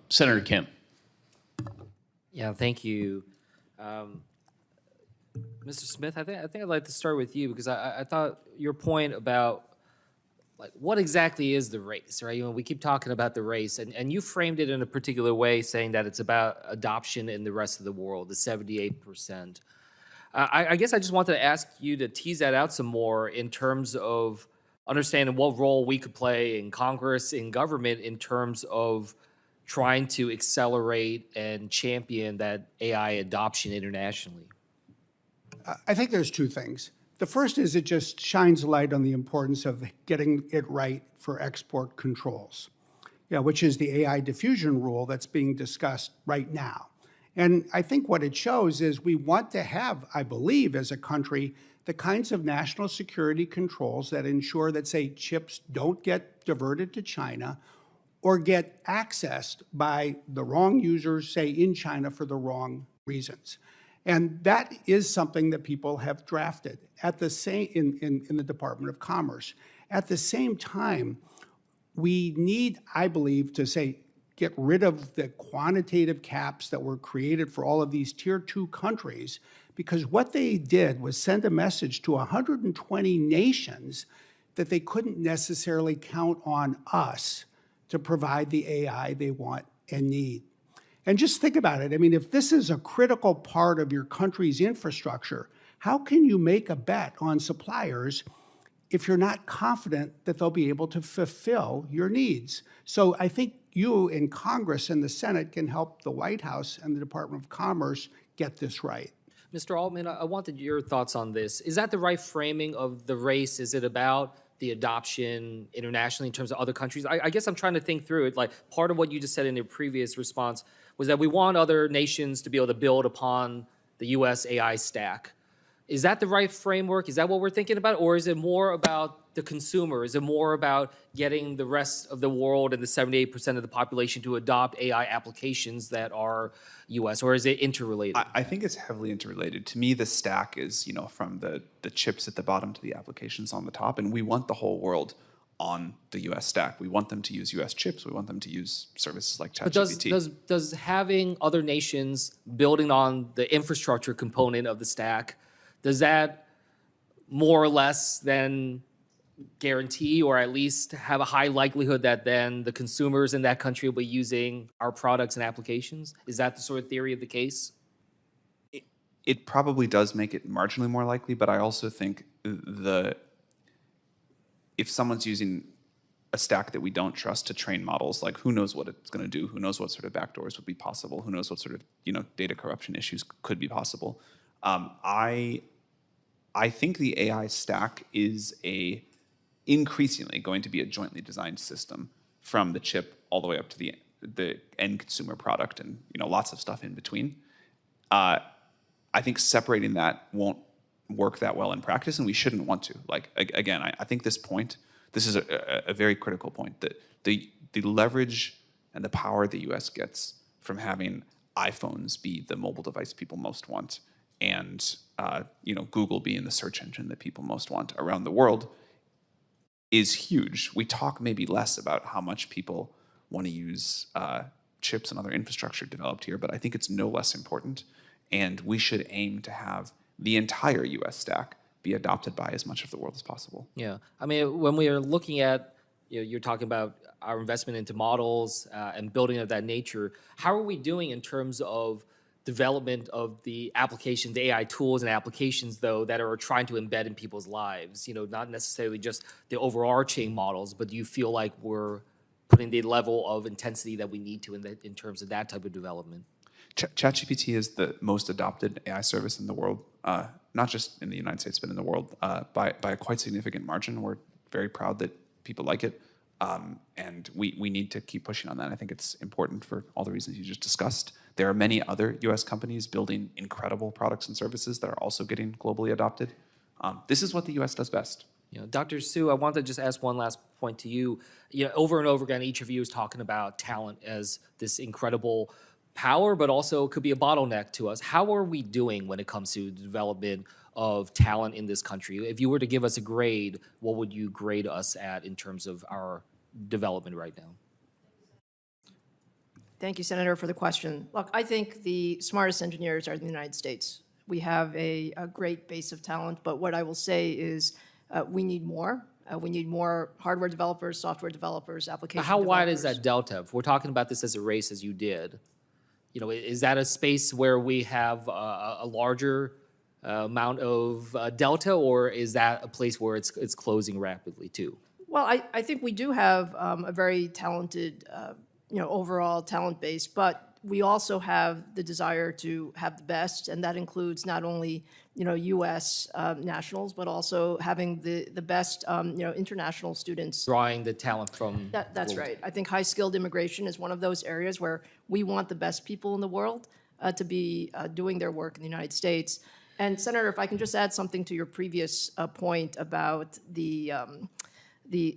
Senator Kim. Yeah, thank you. Mr. Smith, I think I'd like to start with you because I thought your point about like what exactly is the race, right? You know, we keep talking about the race, and you framed it in a particular way, saying that it's about adoption in the rest of the world, the 78%. I guess I just wanted to ask you to tease that out some more in terms of understanding what role we could play in Congress, in government, in terms of trying to accelerate and champion that AI adoption internationally. I think there's two things. The first is it just shines a light on the importance of getting it right for export controls, which is the AI diffusion rule that's being discussed right now. And I think what it shows is we want to have, I believe, as a country, the kinds of national security controls that ensure that, say, chips don't get diverted to China or get accessed by the wrong users, say, in China for the wrong reasons. And that is something that people have drafted at the same in the Department of Commerce. At the same time, we need, I believe, to say, get rid of the quantitative caps that were created for all of these tier 2 countries, because what they did was send a message to 120 nations that they couldn't necessarily count on us to provide the AI they want and need. And just think about it. I mean, if this is a critical part of your country's infrastructure, how can you make a bet on suppliers if you're not confident that they'll be able to fulfill your needs? So I think you in Congress and the Senate can help the White House and the Department of Commerce get this right. Mr. Altman, I wanted your thoughts on this. Is that the right framing of the race? Is it about the adoption internationally in terms of other countries? I guess I'm trying to think through it. Like part of what you just said in your previous response was that we want other nations to be able to build upon the U.S. AI stack. Is that the right framework? Is that what we're thinking about? Or is it more about the consumer? Is it more about getting the rest of the world and the 78% of the population to adopt AI applications that are U.S., or is it interrelated? I think it's heavily interrelated. To me, the stack is, from the chips at the bottom to the applications on the top, and we want the whole world on the U.S. stack. We want them to use U.S. chips. We want them to use services like ChatGPT. But does having other nations building on the infrastructure component of the stack, does that more or less then guarantee or at least have a high likelihood that then the consumers in that country will be using our products and applications? Is that the sort of theory of the case? It probably does make it marginally more likely, but I also think if someone's using a stack that we don't trust to train models, like who knows what it's going to do, who knows what sort of backdoors would be possible, who knows what sort of data corruption issues could be possible. I think the AI stack is increasingly going to be a jointly designed system from the chip all the way up to the end consumer product, and lots of stuff in between. I think separating that won't work that well in practice, and we shouldn't want to. Like again, I think this is a very critical point, that the leverage and the power the U.S. gets from having iPhones be the mobile device people most want, and Google being the search engine that people most want around the world is huge. We talk maybe less about how much people want to use chips and other infrastructure developed here, but I think it's no less important, and we should aim to have the entire U.S. stack be adopted by as much of the world as possible. Yeah, I mean, when we are looking at, you're talking about our investment into models and building of that nature, how are we doing in terms of development of the applications, the AI tools and applications, though, that are trying to embed in people's lives? Not necessarily just the overarching models, but do you feel like we're putting the level of intensity that we need to in terms of that type of development? ChatGPT is the most adopted AI service in the world, not just in the United States, but in the world by a quite significant margin. We're very proud that people like it, and we need to keep pushing on that. I think it's important for all the reasons you just discussed. There are many other U.S. companies building incredible products and services that are also getting globally adopted. This is what the U.S. does best. Dr. Su, I want to just ask one last point to you. Over and over again, each of you is talking about talent as this incredible power, but also could be a bottleneck to us. How are we doing when it comes to the development of talent in this country? If you were to give us a grade, what would you grade us at in terms of our development right now? Thank you, Senator, for the question. Look, I think the smartest engineers are in the United States. We have a great base of talent, but what I will say is we need more. We need more hardware developers, software developers, application How developers. wide is that delta? If we're talking about this as a race, as you did, you know, is that a space where we have a larger amount of delta, or is that a place where it's closing rapidly too? Well, I think we do have a very talented, overall talent base, but we also have the desire to have the best, and that includes not only, U.S. nationals, but also having the best, international students. Drawing the talent from... That's right. I think high-skilled immigration is one of those areas where we want the best people in the world to be doing their work in the United States. And Senator, if I can just add something to your previous point about the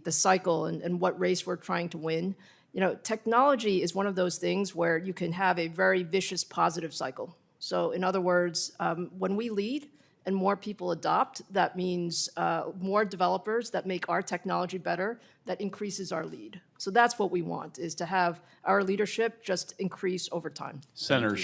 cycle and what race we're trying to win. Technology is one of those things where you can have a very vicious positive cycle. So in other words, when we lead and more people adopt, that means more developers that make our technology better, that increases our lead. So that's what we want, is to have our leadership just increase over time. Senator